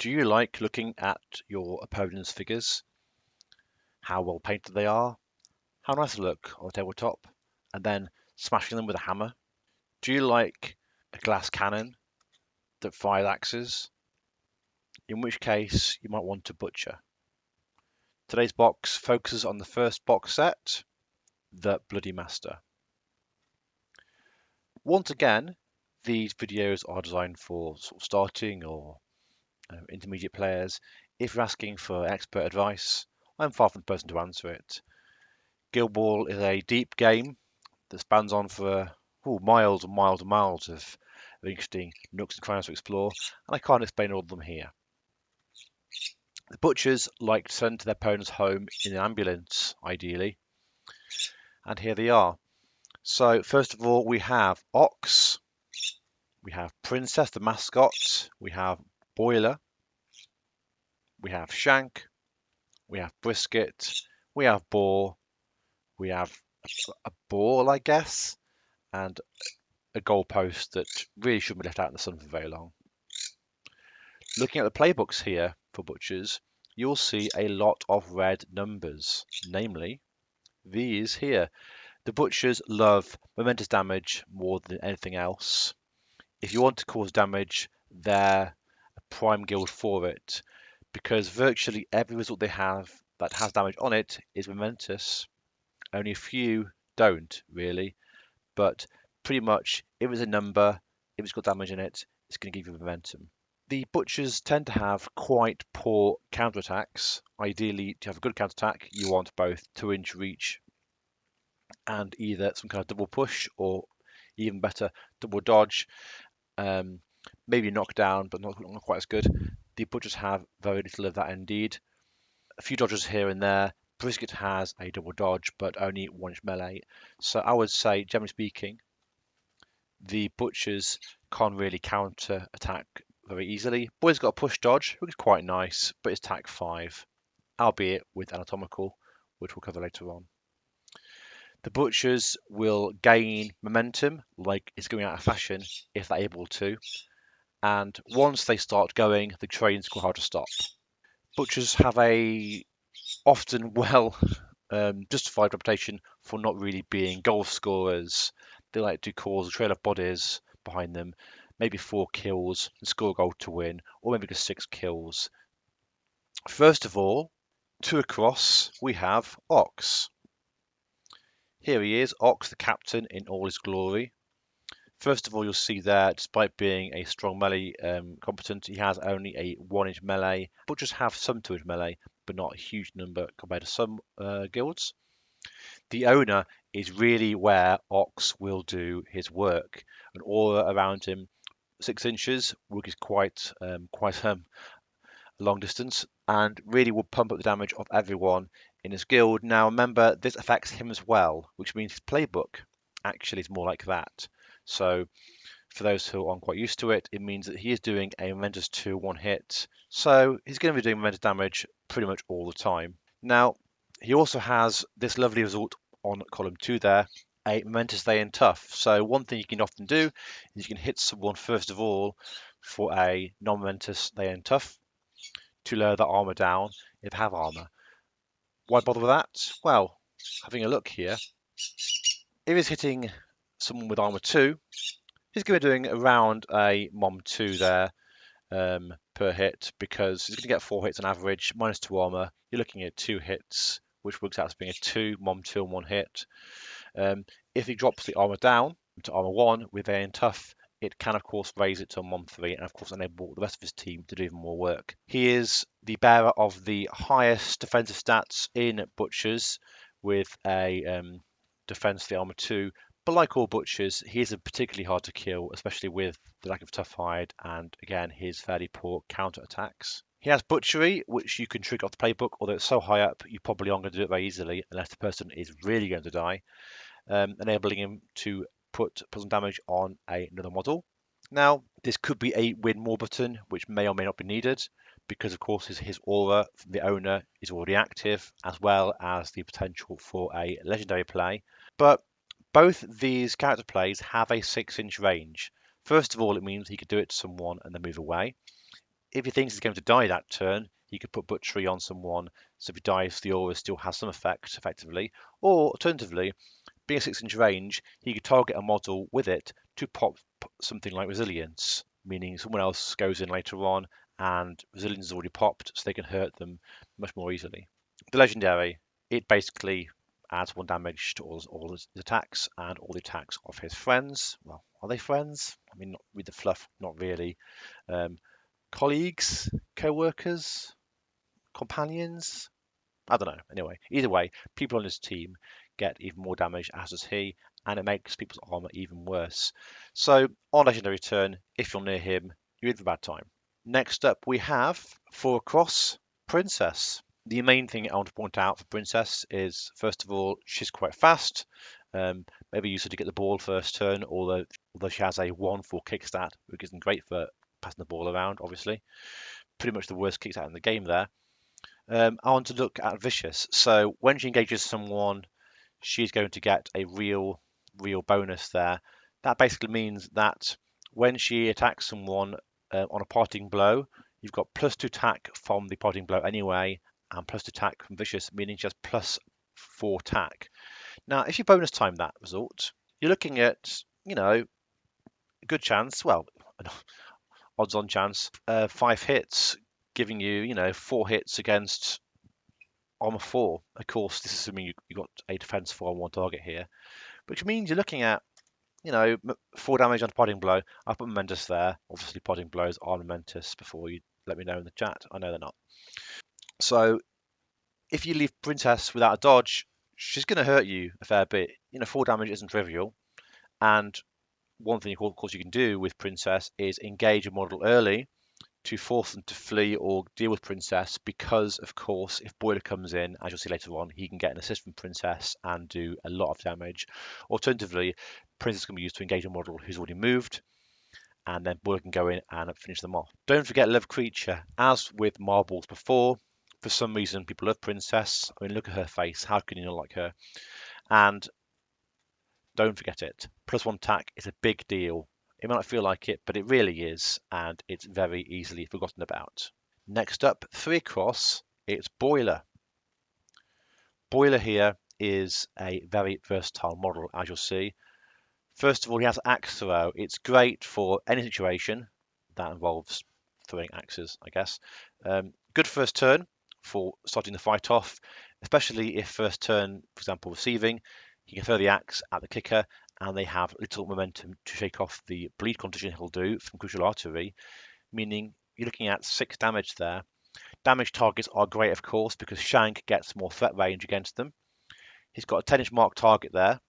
Do you like looking at your opponent's figures? How well painted they are? How nice they look on the tabletop? And then smashing them with a hammer? Do you like a glass cannon that fires axes? In which case, you might want to butcher. Today's box focuses on the first box set, the Bloody Master. Once again, these videos are designed for sort of starting or intermediate players. If you're asking for expert advice, I'm far from the person to answer it. Guild Ball is a deep game that spans on for miles and miles and miles of interesting nooks and crannies to explore, and I can't explain all of them here. The butchers like to send to their opponent's home in an ambulance, ideally, and here they are. So first of all, we have Ox, we have Princess, the mascot, we have Boiler, we have Shank, we have Brisket, we have Boar, we have a ball, I guess, and a goalpost that really shouldn't be left out in the sun for very long. Looking at the playbooks here for butchers, you'll see a lot of red numbers, namely these here. The butchers love momentous damage more than anything else. If you want to cause damage, they're a prime guild for it, because virtually every result they have that has damage on it is momentous. Only a few don't, really, but pretty much if it's a number, if it's got damage in it, it's going to give you momentum. The butchers tend to have quite poor counterattacks. Ideally, to have a good counterattack, you want both 2-inch reach and either some kind of double push or even better, double dodge. Maybe knockdown, but not quite as good. The butchers have very little of that indeed. A few dodges here and there. Brisket has a double dodge, but only 1-inch melee. So I would say, generally speaking, the butchers can't really counter attack very easily. Boy's got a push dodge, which is quite nice, but it's attack 5, albeit with anatomical, which we'll cover later on. The butchers will gain momentum, like it's going out of fashion, if they're able to. And once they start going, the train's quite hard to stop. Butchers have a often well justified reputation for not really being goal scorers. They like to cause a trail of bodies behind them, maybe 4 kills and score a goal to win, or maybe just 6 kills. First of all, 2 across, we have Ox. Here he is, Ox, the captain in all his glory. First of all, you'll see there, despite being a strong melee competent, he has only a 1-inch melee. Butchers have some 2-inch melee, but not a huge number compared to some guilds. The owner is really where Ox will do his work. An aura around him, 6 inches, which is quite a long distance, and really will pump up the damage of everyone in his guild. Now remember, this affects him as well, which means his playbook actually is more like that. So for those who aren't quite used to it, it means that he is doing a momentous 2-1 hit. So he's going to be doing momentous damage pretty much all the time. Now, he also has this lovely result on column 2 there, a momentous they in tough. So one thing you can often do is you can hit someone first of all for a non-momentous they in tough to lower the armor down if they have armor. Why bother with that? Well, having a look here, if he's hitting someone with armor 2, he's going to be doing around a Mom 2 there per hit, because he's going to get 4 hits on average, minus 2 armor. You're looking at 2 hits, which works out as being a 2, Mom 2 and 1 hit. If he drops the armor down to armor 1 with a tough, it can of course raise it to a Mom 3 and of course enable the rest of his team to do even more work. He is the bearer of the highest defensive stats in Butchers with a defense for the armor 2. But like all butchers, he is particularly hard to kill, especially with the lack of tough hide and, again, his fairly poor counter attacks. He has butchery, which you can trigger off the playbook, although it's so high up, you probably aren't going to do it very easily unless the person is really going to die, enabling him to put some damage on another model. Now, this could be a win more button, which may or may not be needed, because of course his aura from the owner is already active, as well as the potential for a legendary play. But both these character plays have a 6-inch range. First of all, it means he could do it to someone and then move away. If he thinks he's going to die that turn, he could put Butchery on someone, so if he dies, the aura still has some effect, effectively. Or alternatively, being a 6-inch range, he could target a model with it to pop something like Resilience, meaning someone else goes in later on and Resilience is already popped, so they can hurt them much more easily. The Legendary, it basically adds 1 damage to all his attacks and all the attacks of his friends. Well, are they friends? I mean, not with the fluff, not really. Um, Colleagues, co-workers, companions. I don't know. Anyway, either way, people on his team get even more damage, as does he, and it makes people's armor even worse. So, on legendary turn, if you're near him, you're in for a bad time. Next up, we have 4 across Princess. The main thing I want to point out for Princess is, first of all, she's quite fast. Maybe use her to get the ball first turn, although she has a 1-4 kickstat, which isn't great for passing the ball around, obviously. Pretty much the worst kickstat in the game there. I want to look at Vicious. So when she engages someone, she's going to get a real bonus there. That basically means that when she attacks someone on a parting blow, you've got +2 attack from the parting blow anyway, and +2 attack from Vicious, meaning she has +4 attack. Now, if you bonus time that result, you're looking at, a good chance, well, odds on chance, 5 hits, giving you, 4 hits against armor 4. Of course, this is assuming you got a defense 4 on 1 target here, which means you're looking at, 4 damage on parting blow. I put momentous there. Obviously, parting blows are momentous before you let me know in the chat. I know they're not. So if you leave Princess without a dodge, she's going to hurt you a fair bit. 4 damage isn't trivial. And one thing, of course, you can do with Princess is engage a model early to force them to flee or deal with Princess because, of course, if Boiler comes in, as you'll see later on, he can get an assist from Princess and do a lot of damage. Alternatively, Princess can be used to engage a model who's already moved, and then Boiler can go in and finish them off. Don't forget Love Creature. As with Marbles before, for some reason, people love Princess. I mean, look at her face. How can you not like her? And don't forget it. +1 attack is a big deal. It might not feel like it, but it really is, and it's very easily forgotten about. Next up, 3 across, it's Boiler. Boiler here is a very versatile model, as you'll see. First of all, he has axe throw. It's great for any situation that involves throwing axes, I guess. Good first turn for starting the fight off, especially if first turn, for example, receiving, he can throw the axe at the kicker and they have little momentum to shake off the bleed condition he'll do from Crucial Artery, meaning you're looking at 6 damage there. Damage targets are great, of course, because Shank gets more threat range against them. He's got a 10-inch mark target there,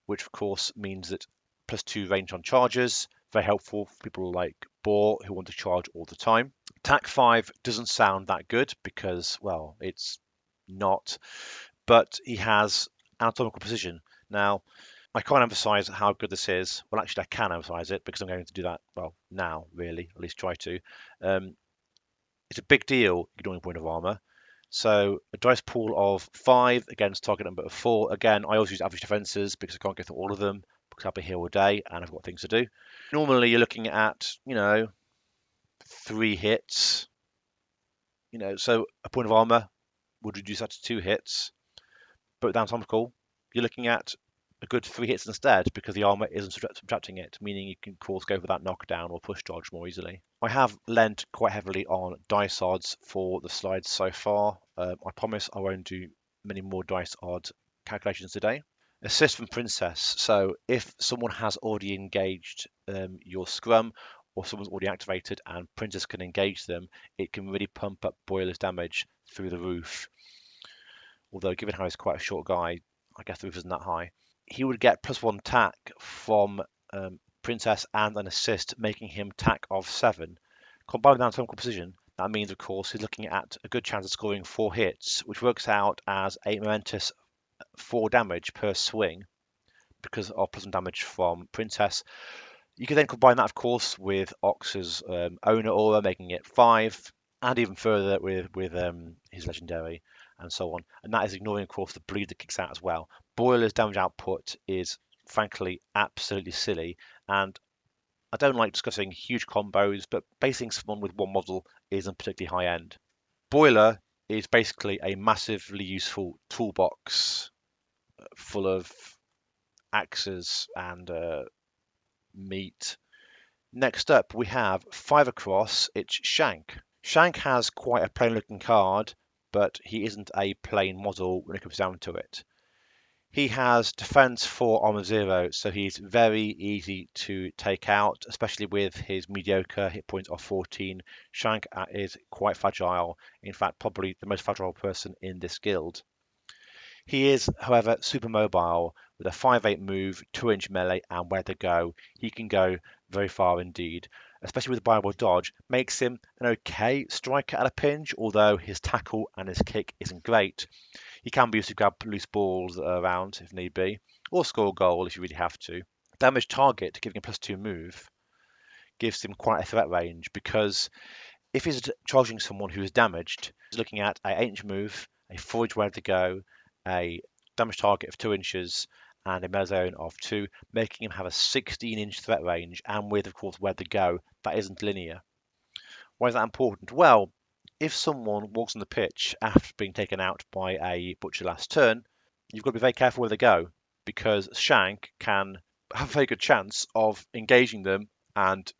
which of course means that +2 range on charges, very helpful for people like Boar who want to charge all the time. Attack 5 doesn't sound that good because, well, it's not, but he has anatomical precision. Now, I can't emphasize how good this is. Well, actually, I can emphasize it because I'm going to do that, well, now, really, at least try to. It's a big deal ignoring point of armor. So a dice pool of 5 against target number of 4. Again, I always use average defenses because I can't go through all of them because I'll be here all day and I've got things to do. Normally you're looking at, 3 hits. So a point of armor would reduce that to 2 hits. But with anatomical, you're looking at a good 3 hits instead because the armor isn't subtracting it, meaning you can, of course, go for that knockdown or push dodge more easily. I have lent quite heavily on dice odds for the slides so far. I promise I won't do many more dice odd calculations today. Assist from Princess. So if someone has already engaged your scrum or someone's already activated and Princess can engage them, it can really pump up Boiler's damage through the roof. Although given how he's quite a short guy, I guess the roof isn't that high. He would get +1 attack from Princess and an assist, making him attack of 7. Combined with anatomical precision, that means, of course, he's looking at a good chance of scoring 4 hits, which works out as a momentous 4 damage per swing because of +1 damage from Princess. You can then combine that, of course, with Ox's owner aura, making it 5, and even further with his legendary, and so on. And that is ignoring, of course, the bleed that kicks out as well. Boiler's damage output is, frankly, absolutely silly, and I don't like discussing huge combos, but basing someone with one model isn't particularly high end. Boiler is basically a massively useful toolbox full of axes and meat. Next up, we have 5 across, it's Shank. Shank has quite a plain looking card, but he isn't a plain model when it comes down to it. He has defense 4, armor 0, so he's very easy to take out, especially with his mediocre hit points of 14. Shank is quite fragile, in fact, probably the most fragile person in this guild. He is, however, super mobile with a 5/8 move, 2-inch melee, and where to go. He can go very far indeed, especially with viable dodge. Makes him an okay striker at a pinch, although his tackle and his kick isn't great. He can be used to grab loose balls around if need be, or score a goal if you really have to. Damage target, giving a +2 move, gives him quite a threat range because if he's charging someone who is damaged, he's looking at a 8-inch move, a 4-inch where to go, a damage target of 2 inches, and a melee zone of 2, making him have a 16-inch threat range, and with, of course, where to go, that isn't linear. Why is that important? Well, if someone walks on the pitch after being taken out by a butcher last turn, you've got to be very careful where they go, because Shank can have a very good chance of engaging them and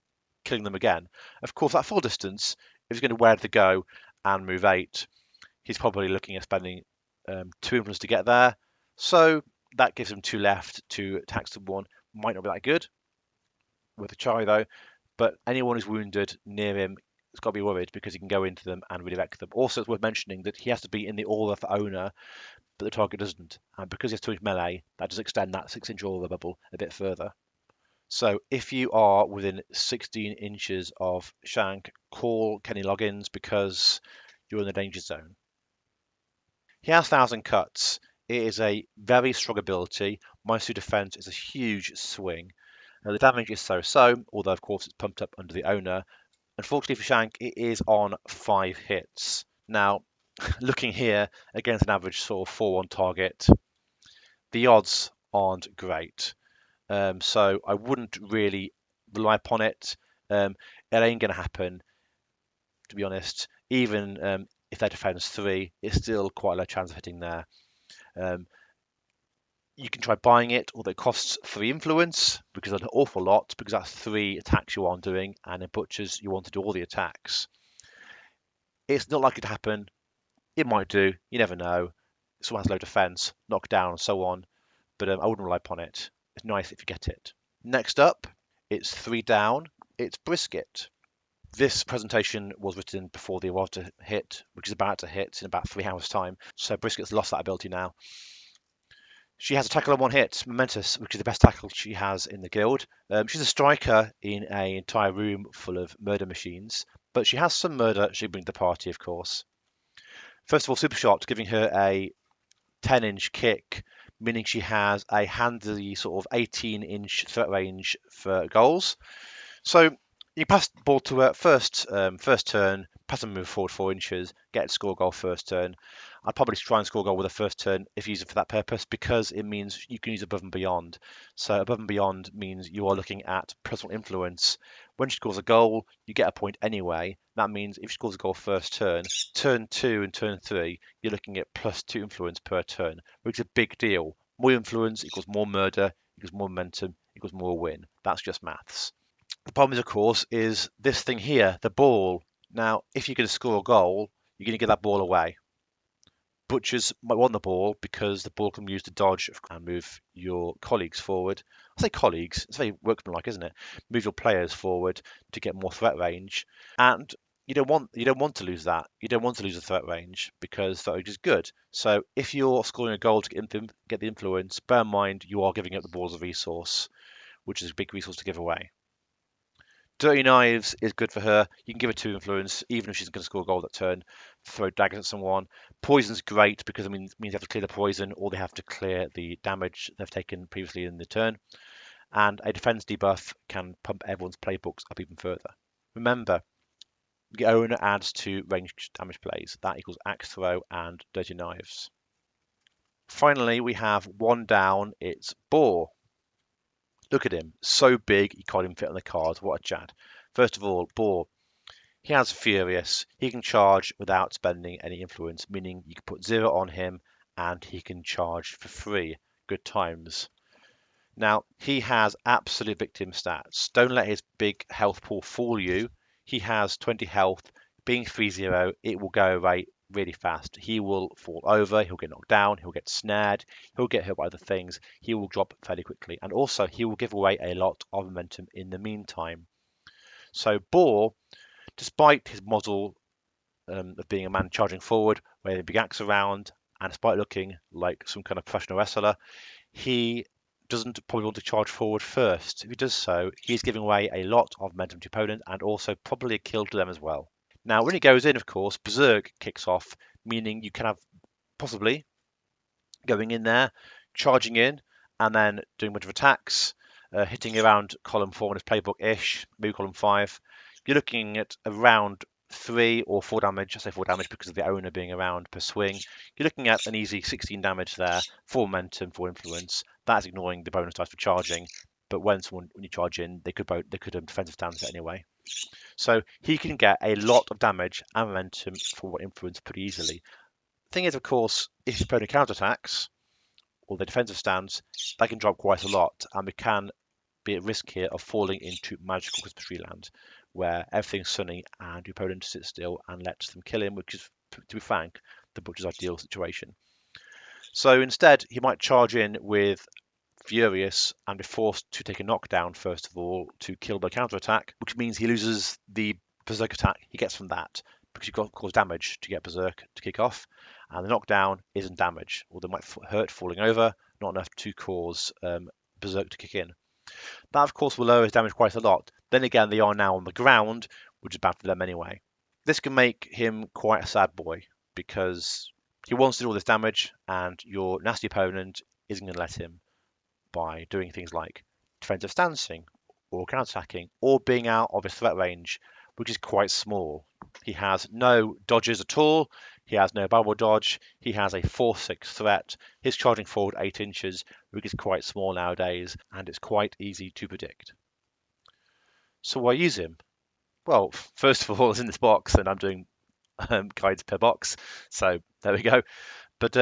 killing them again. Of course, at full distance, if he's going to where to go and move 8, he's probably looking at spending 2 influence to get there. So that gives him 2 left to attack someone. Might not be that good. Worth a try though. But anyone who's wounded near him has got to be worried because he can go into them and redirect them. Also, it's worth mentioning that he has to be in the aura for owner, but the target doesn't. And because he has 2-inch melee, that does extend that 6-inch aura bubble a bit further. So if you are within 16 inches of Shank, call Kenny Loggins because you're in the danger zone. He has 1,000 cuts. It is a very strong ability. -2 defense is a huge swing. Now, the damage is so-so, although of course it's pumped up under the owner. Unfortunately for Shank, it is on 5 hits. Now, looking here against an average sort of 4-1 target, the odds aren't great. So I wouldn't really rely upon it. It ain't going to happen, to be honest. Even if their defense 3, it's still quite a low chance of hitting there. You can try buying it, although it costs 3 influence, because that's an awful lot, because that's 3 attacks you aren't doing, and in butchers you want to do all the attacks. It's not likely to happen. It might do. You never know. Someone has low defense, knockdown, and so on. But I wouldn't rely upon it. It's nice if you get it. Next up, it's 3 down. It's Brisket. This presentation was written before the award hit, which is about to hit in about 3 hours' time. So Brisket's lost that ability now. She has a tackle on 1 hit, Momentous, which is the best tackle she has in the guild. She's a striker in an entire room full of murder machines, but she has some murder she brings to the party, of course. First of all, Super Shot, giving her a 10-inch kick, meaning she has a handy sort of 18-inch threat range for goals. So you pass the ball to her first turn, pass and move forward 4 inches, get a score goal first turn. I'd probably try and score a goal with a first turn if you use it for that purpose because it means you can use above and beyond. So above and beyond means you are looking at personal influence. When she scores a goal, you get a point anyway. That means if she scores a goal first turn, turn 2 and turn 3, you're looking at +2 influence per turn, which is a big deal. More influence equals more murder, equals more momentum, equals more win. That's just maths. The problem is, of course, is this thing here, the ball. Now, if you're going to score a goal, you're going to get that ball away. Butchers might want the ball because the ball can be used to dodge and move your colleagues forward. I say colleagues, it's very workmanlike, isn't it? Move your players forward to get more threat range. And you don't want to lose that. You don't want to lose the threat range because threat range is good. So if you're scoring a goal to get the influence, bear in mind you are giving up the ball as a resource, which is a big resource to give away. Dirty Knives is good for her. You can give her 2 influence, even if she's going to score a goal that turn. Throw daggers at someone. Poison's great because it means they have to clear the poison or they have to clear the damage they've taken previously in the turn. And a defense debuff can pump everyone's playbooks up even further. Remember, the owner adds to ranged damage plays. That equals axe throw and dirty knives. Finally, we have 1 down. It's Boar. Look at him, so big he can't even fit on the cards. What a chat. First of all, Boar. He has Furious. He can charge without spending any influence, meaning you can put 0 on him and he can charge for free. Good times. Now, he has absolute victim stats. Don't let his big health pool fool you. He has 20 health. Being 3-0, it will go away really fast. He will fall over, he'll get knocked down, he'll get snared, he'll get hit by other things. He will drop fairly quickly. And also, he will give away a lot of momentum in the meantime. So, Boar, despite his model of being a man charging forward, waving a big axe around, and despite looking like some kind of professional wrestler, he doesn't probably want to charge forward first. If he does so, he's giving away a lot of momentum to opponent and also probably a kill to them as well. Now, when he goes in, of course, Berserk kicks off, meaning you can have possibly going in there, charging in, and then doing a bunch of attacks, hitting around column 4 in his playbook-ish, maybe column 5. You're looking at around 3 or 4 damage. I say 4 damage because of the owner being around per swing. You're looking at an easy 16 damage there, 4 momentum, 4 influence. That's ignoring the bonus dice for charging. But when you charge in, they could defensive stance it anyway. So he can get a lot of damage and momentum for influence pretty easily. Thing is, of course, if your opponent counterattacks or the defensive stance, they can drop quite a lot, and we can be at risk here of falling into magical Christmas tree land, where everything's sunny and your opponent sits still and lets them kill him, which is, to be frank, the butcher's ideal situation. So instead, he might charge in with Furious and be forced to take a knockdown first of all to kill the counterattack, which means he loses the Berserk attack he gets from that because you've got to cause damage to get Berserk to kick off, and the knockdown isn't damage, or they might hurt falling over, not enough to cause Berserk to kick in. That of course will lower his damage quite a lot. Then again, they are now on the ground, which is bad for them anyway. This can make him quite a sad boy because he wants to do all this damage, and your nasty opponent isn't going to let him by doing things like defensive stancing or counterattacking or being out of his threat range, which is quite small. He has no dodges at all. He has no barrel dodge. He has a 4-6 threat. He's charging forward 8 inches, which is quite small nowadays, and it's quite easy to predict. So why use him? Well, first of all, it's in this box, and I'm doing guides per box, so there we go. But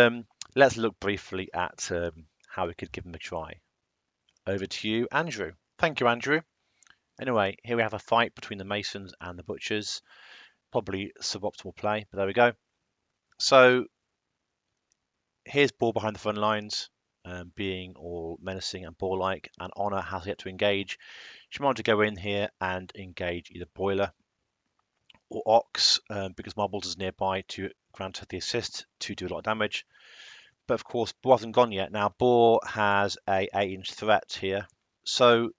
let's look briefly at how we could give him a try. Over to you, Andrew. Thank you, Andrew. Anyway, here we have a fight between the Masons and the Butchers. Probably suboptimal play, but there we go. So here's Boar behind the front lines, being all menacing and Boar-like, and Honor has yet to engage. She might want to go in here and engage either Boiler or Ox, because Marbles is nearby to grant her the assist to do a lot of damage. But of course, Boar hasn't gone yet. Now, Boar has a 8-inch threat here. So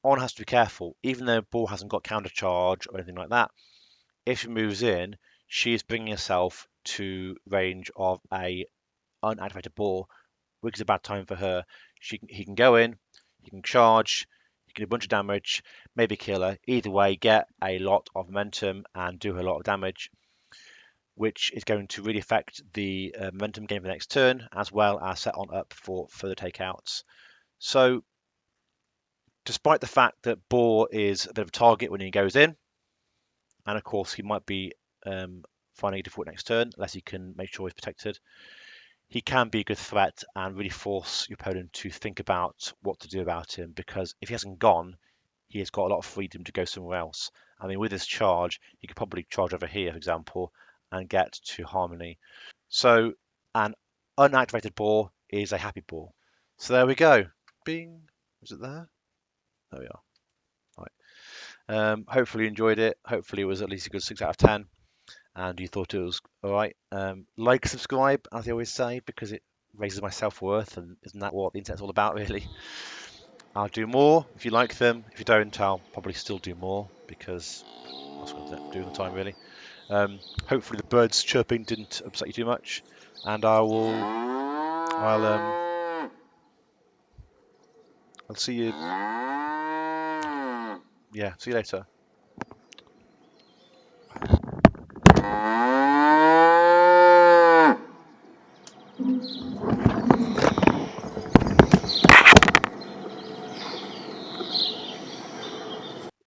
On has to be careful, even though Boar hasn't got counter charge or anything like that. If she moves in, she is bringing herself to range of a unactivated Boar, which is a bad time for her. He can go in, he can charge, he can do a bunch of damage, maybe kill her. Either way, get a lot of momentum and do her a lot of damage, which is going to really affect the momentum gain for the next turn, as well as set On up for further takeouts. So despite the fact that Boar is a bit of a target when he goes in, and of course he might be finding a difficult next turn unless he can make sure he's protected, he can be a good threat and really force your opponent to think about what to do about him, because if he hasn't gone, he has got a lot of freedom to go somewhere else. I mean, with this charge, he could probably charge over here, for example, and get to Harmony. So an unactivated Boar is a happy Boar. So there we go. Bing. Is it there? There we are. Right. Hopefully you enjoyed it. Hopefully it was at least a good 6 out of 10 and you thought it was all right. Like, subscribe, as I always say, because it raises my self-worth, and isn't that what the internet's all about, really? I'll do more if you like them. If you don't, I'll probably still do more because that's what I'm doing all the time, really. Hopefully the birds chirping didn't upset you too much, and I'll see you. Yeah, see you later.